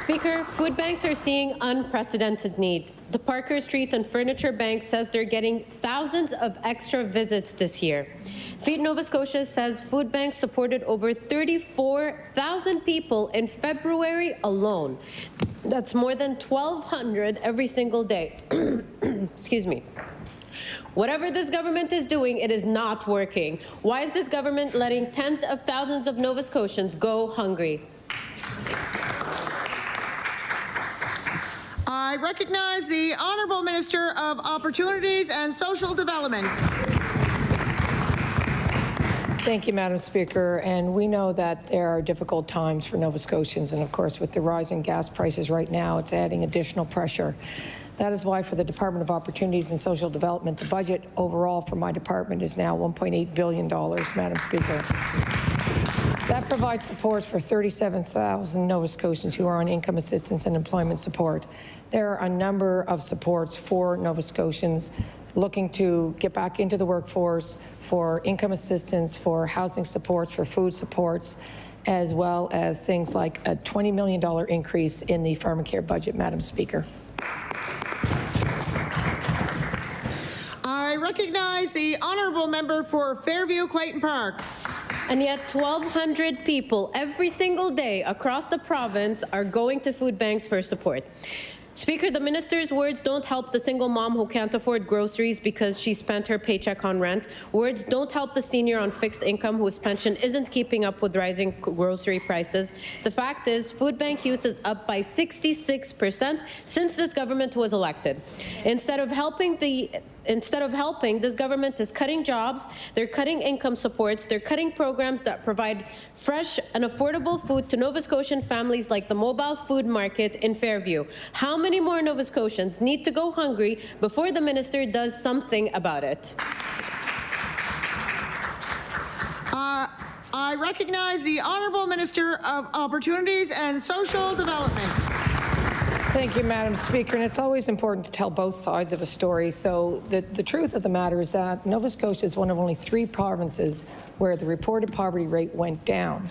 Speaker, food banks are seeing unprecedented need. The Parker Street and Furniture Bank says they're getting thousands of extra visits this year. Feed Nova Scotia says food banks supported over 34,000 people in February alone. That's more than 1,200 every single day. Excuse me. Whatever this government is doing, it is not working. Why is this government letting tens of thousands of Nova Scotians go hungry? I recognize the Honourable Minister of Opportunities and Social Development. Thank you, Madam Speaker. And we know that there are difficult times for Nova Scotians, and of course with the rising gas prices right now, it's adding additional pressure. That is why for the Department of Opportunities and Social Development, the budget overall for my department is now $1.8 billion, Madam Speaker. That provides supports for 37,000 Nova Scotians who are on income assistance and employment support. There are a number of supports for Nova Scotians looking to get back into the workforce, for income assistance, for housing supports, for food supports, as well as things like a $20 million increase in the pharmacare budget, Madam Speaker. I recognize the Honourable Member for Fairview Clayton Park. And yet 1,200 people every single day across the province are going to food banks for support. Speaker, the minister's words don't help the single mom who can't afford groceries because she spent her paycheck on rent. Words don't help the senior on fixed income whose pension isn't keeping up with rising grocery prices. The fact is, food bank use is up by 66% since this government was elected. Instead of helping, this government is cutting jobs, they're cutting income supports, they're cutting programs that provide fresh and affordable food to Nova Scotian families like the mobile food market in Fairview. How many more Nova Scotians need to go hungry before the minister does something about it? I recognize the Honourable Minister of Opportunities and Social Development. Thank you, Madam Speaker. And it's always important to tell both sides of a story. So the truth of the matter is that Nova Scotia is one of only 3 provinces where the reported poverty rate went down.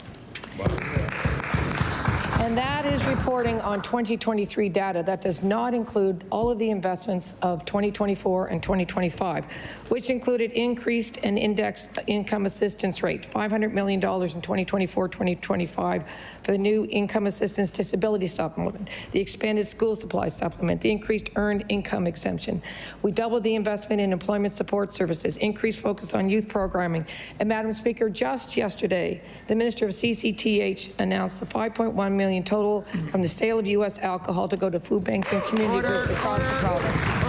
And that is reporting on 2023 data. That does not include all of the investments of 2024 and 2025, which included increased and indexed income assistance rate, $500 million in 2024-2025 for the new income assistance disability supplement, the expanded school supply supplement, the increased earned income exemption. We doubled the investment in employment support services, increased focus on youth programming. And Madam Speaker, just yesterday, the Minister of CCTH announced the $5.1 million total from the sale of U.S. alcohol to go to food banks and community groups across the province.